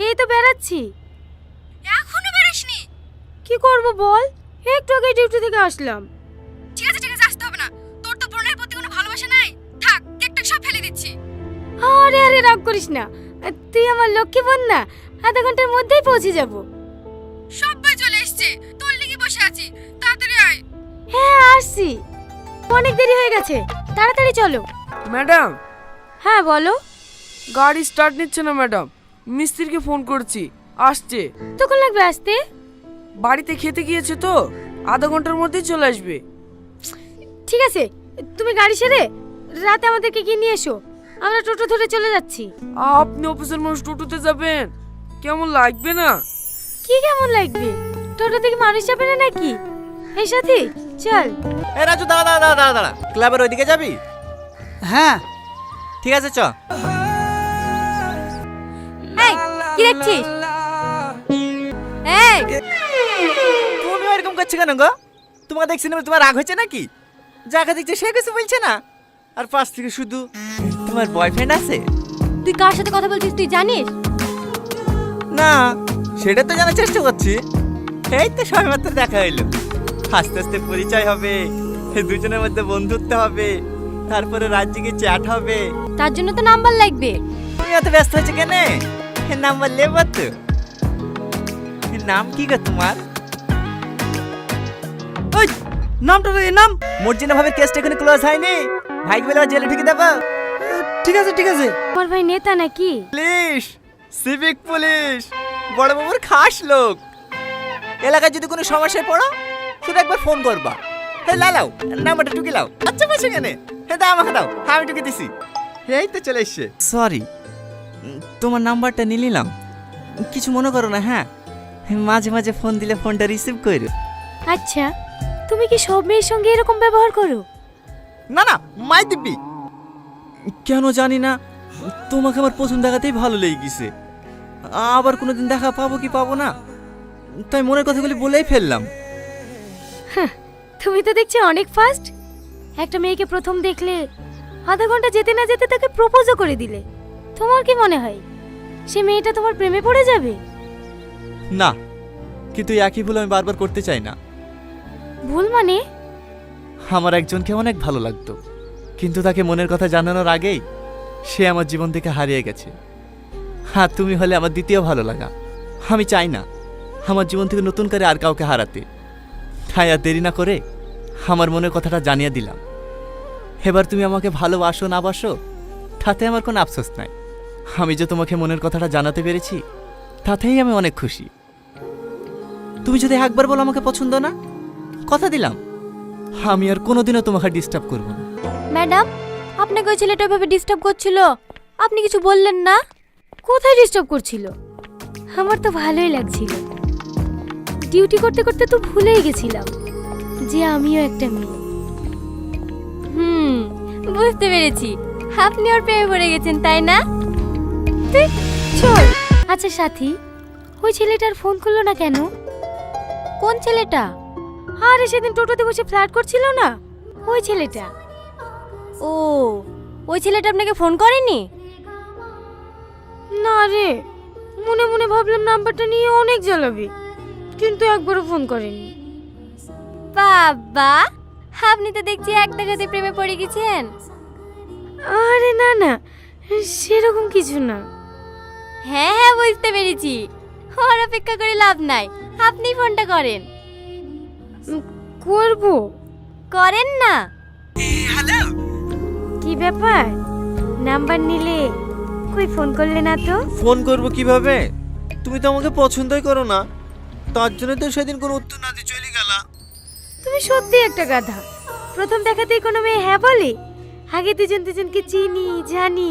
এই তো বেরাচ্ছি। এখনো বেরোসনি? কি করব বল, একটু আগে ডিউটি থেকে আসলাম। ঠিক আছে আসতে হবে না। তোর তো বোনের প্রতি কোনো ভালোবাসা নাই। থাক, কেকটা সব ফেলে দিচ্ছি। আরে আরে রাগ করিস না, তুই আমার লক্ষ্মী বোন না, আধা ঘন্টার মধ্যেই পৌঁছে যাব। সবাই চলে এসেছে, তোর লেগে বসে আছি, তাড়াতাড়ি আয়। হ্যাঁ আসছি, অনেক দেরি হয়ে গেছে, তাড়াতাড়ি চলো। ম্যাডাম, হ্যাঁ বলো। গাড়ি স্টার্ট নিচ্ছে না ম্যাডাম, মিস্ত্রিকে ফোন করছি, আসছে। তখন লাগবে আসতে? বাড়িতে খেতে গিয়েছে তো, আধা ঘন্টার মধ্যেই চলে আসবে। ঠিক আছে, তুমি গাড়ি সেরে রাতে আমাদেরকে গিয়ে নিয়ে এসো, আমরা টোটো ধরে চলে যাচ্ছি। আপনি অফিসের মানুষ টোটোতে যাবেন, কেমন লাগবে না? কি কেমন লাগবে? টোটো থেকে মানুষ যাবে না নাকি? এই সাথী চল। এ রাজু, দাঁড়া দাঁড়া দাঁড়া দাঁড়া দাঁড়া, ক্লাবের ওইদিকে যাবি? হ্যাঁ ঠিক আছে চ। এই কি দেখছিস? এই তুমি এরকম করছো কেন গো? তোমাকে দেখছি না, তোমার রাগ হয়েছে নাকি? যাকে দেখছে সে কিছু বলছে না, আর পাশ থেকে শুধু তোমার বয়ফ্রেন্ড আছে? তুই কার সাথে কথা বলছিস তুই জানিস? না, সেটা তো জানার চেষ্টা করছি। এই তো সবেমাত্র দেখা হইলো, আস্তে আস্তে পরিচয় হবে, দুজনের মধ্যে বন্ধুত্ব হবে, তারপরে রাজ্যে চ্যাট হবে। তার জন্য তো নাম্বার লাগবে। তুমি এত ব্যস্ত হচ্ছে কেন? নাম্বার লেব তো। নাম কি গো তোমার? ওই নামটা রে, নাম। মর্জিনা ভাবের কেসটা এখানে ক্লোজ হয়নি, ভাইকে বলে জেলে ঢুকে দেবো। ঠিক আছে ঠিক আছে। আমার ভাই নেতা নাকি? পুলিশ, সিভিক পুলিশ, বড় বাবুর খাস লোক। এলাকায় যদি কোনো সমস্যায় পড়ো শুধু একবার ফোন করবা। হে লালাও, নাম্বারটা টুকে লাও। আচ্ছা বসে কেনে, হে দাও আমাকে দাও, আমি টুকে দিছি। এই তো চলে এসছে। সরি, তোমার নাম্বারটা নিয়ে নিলাম, কিছু মনে করো না। হ্যাঁ, মাঝে মাঝে ফোন দিলে ফোনটা রিসিভ করো। আচ্ছা, তুমি কি সব মেয়ের সঙ্গে এরকম ব্যবহার করো? না না, মাই দিব্যি। কেন জানি না, তোমাকে আমার প্রথম দেখাতেই ভালো লেগে গেছে। আবার কোনোদিন দেখা পাবো কি পাবো না, তাই মনের কথাগুলি বলেই ফেললাম। তুমি তো দেখছি অনেক ফাস্ট। একটা মেয়েকে প্রথম দেখলে আধা ঘন্টা যেতে না যেতে তাকে প্রপোজও করে দিলে। তোমার কি মনে হয় সে মেয়েটা তোমার প্রেমে পড়ে যাবে? না, কিন্তু একই ভুল আমি বারবার করতে চাই না। ভুল মানে? আমার একজনকে অনেক ভালো লাগতো, কিন্তু তাকে মনের কথা জানানোর আগেই সে আমার জীবন থেকে হারিয়ে গেছে। হ্যাঁ, তুমি হলে আমার দ্বিতীয় ভালো লাগা। আমি চাই না আমার জীবন থেকে নতুন করে আর কাউকে হারাতে, তাই আর দেরি না করে আমার মনের কথাটা জানিয়ে দিলাম। এবার তুমি আমাকে ভালোবাসো না বাসো তাতে আমার কোনো আফসোস নাই। আমি যে তোমাকে মনের কথাটা জানাতে পেরেছি তাতেই আমি অনেক খুশি। তুমি যদি একবার বলো আমাকে পছন্দ না, কথা দিলাম আমি আর কোনোদিনও তোমাকে ডিস্টার্ব করব না। ম্যাডাম, আপনাকে ওই ছেলেটা ভাবে ডিস্টার্ব করছিল, আপনি কিছু বললেন না? কোথায় ডিস্টার্ব করছিল? আমার তো ভালোই লাগছিল। ডিউটি করতে করতে তো ভুলেই গেছিলাম যে আমিও একটা মেয়ে। বুঝতে পেরেছি, আপনি ওর প্রেমে পড়ে গেছেন তাই না? চল। আচ্ছা সাথী, ওই ছেলেটার ফোন করলো না কেন? কোন ছেলেটা? আরে সেদিন টোটোতে বসে ফ্ল্যাট করছিল না, ওই ছেলেটা। ও, ওই ছেলেটা আপনাকে ফোন করেনি? না রে, মনে মনে ভাবলাম নাম্বারটা নিয়ে অনেক জ্বালাবে, কিন্তু একবারও ফোন করেনি। বাবা, আপনি তো দেখছি এক দেখাতে প্রেমে পড়ে গেছেন। আরে না না, সেরকম কিছু না। হ্যাঁ বুঝতে পেরেছি, ওর অপেক্ষা করে লাভ নাই, আপনি ফোনটা করেন। করব। করেন না? হ্যালো, কি ব্যাপার, নাম্বার নিলে কই ফোন করলে না তো? ফোন করব কিভাবে? তুমি তো আমাকে পছন্দই করো না, তার জন্য তো সেদিন কোনো উত্তর না দিয়ে চলে গেলা। তুমি সত্যি একটা গাধা। প্রথম দেখাতেই কোনো মেয়ে হ্যাঁ বলে? আগে দুজন দুজনকে চিনি জানি,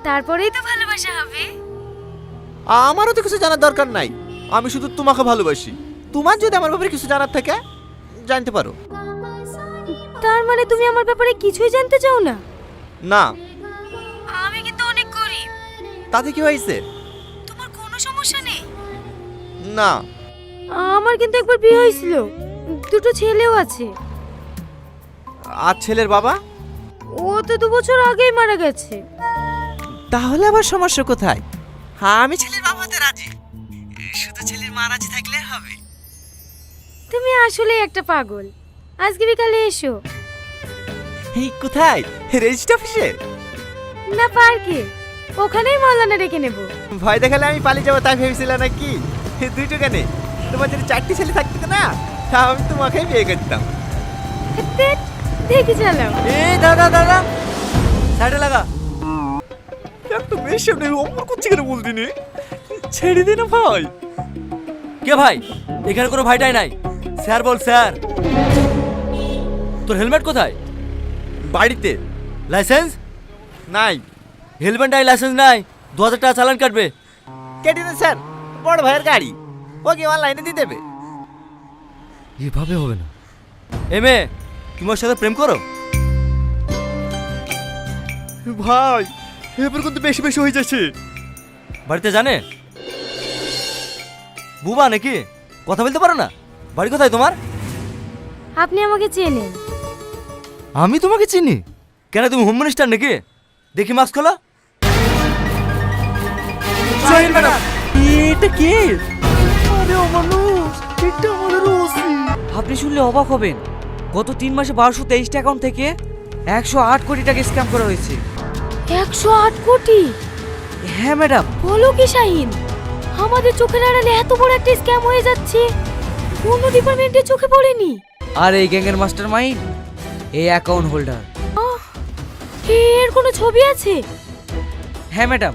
তারপরেই তো ভালোবাসা হবে। আমারও তো কিছু জানার দরকার নাই, আমি শুধু তোমাকে ভালোবাসি। তোমার যদি আমার ব্যাপারে কিছু জানার থাকে জানতে পারো। তার মানে তুমি আমার ব্যাপারে কিছুই জানতে চাও না? না। আমি কিন্তু অনেক গরিব। তাতে কি হয়েছে? তোমার কোনো সমস্যা নেই? না। আমার কিন্তু একবার বিয়ে হয়েছিল, দুটো ছেলেও আছে। আর ছেলের বাবা? ও তো 2 বছর আগেই মারা গেছে। তাহলে আবার সমস্যা কোথায়? হ্যাঁ, আমি ছেলের বাবাদের রাজি, শুধু ছেলের মা রাজি থাকলে হবে। তুমি আসলে একটা পাগল। আজকে বিকালে এসো। এই কোথায়? রেজিস্ট্রি অফিসে? না, পার্কে। ওখানেই মৌলানা রেখে নেব। ভয় দেখালে আমি পালিয়ে যাবো তাই ভেবেছিলাম নাকি? দুইটো কেনে? তোমার যদি 4টি ছেলে থাকতো না, তা আমি তোমাকেই বিয়ে করতাম। ধ্যাৎ, দেখি চালাও। এই দাদা দাদা সাইডে লাগা। একটা মেয়ের সামনে অমর করছি কেন বলতি নি? ছেড়ে দে না ভাই। কে ভাই? এখানে কোনো ভাইটাই নাই। স্যার বল স্যার। তোর হেলমেট কোথায়? বাড়িতে লাইসেন্স নাই। হেলমেট নাই, লাইসেন্স নাই, 2000 টাকা চালান কাটবে। কেটে দেন স্যার, বড় ভাইয়ের গাড়ি, ওকে অনলাইনে দিয়ে দেবে। এভাবে হবে না। এমএ, তুমি ওর সাথে প্রেম করো? ভাই এবার কিন্তু বেশি বেশি হয়ে যাচ্ছে। বাড়িতে জানে? বুবা নাকি? কথা বলতে পারো না? বাড়ি কোথায় তোমার? আপনি আমাকে চেনেন। আমি তোমাকে চিনি? কেন, তুমি হোম মিনিস্টার নাকি? দেখি মাস্ক খোলো। Join madam. এটা কে? আরে অমানুষ, এটা আমাদের ওসি। আপনি শুনলে অবাক হবেন, গত 3 মাসে 1223টা অ্যাকাউন্ট থেকে 108 কোটি টাকা স্ক্যাম করা হয়েছে। 108 কোটি? হ্যাঁ ম্যাডাম। বলো কি শাহিন? আমাদের চোখের আড়ালে এত বড় একটা স্ক্যাম হয়ে যাচ্ছে, কোনো ডিপার্টমেন্টের চোখে পড়েনি। আর এই গ্যাংয়ের মাস্টার মাইন্ড এই অ্যাকাউন্ট হোল্ডার। এর কোনো ছবি আছে? হ্যাঁ ম্যাডাম,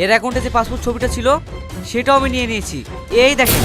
এর অ্যাকাউন্টে যে পাসপোর্ট ছবিটা ছিল সেটাও আমি নিয়ে নিয়েছি। এই দেখেন।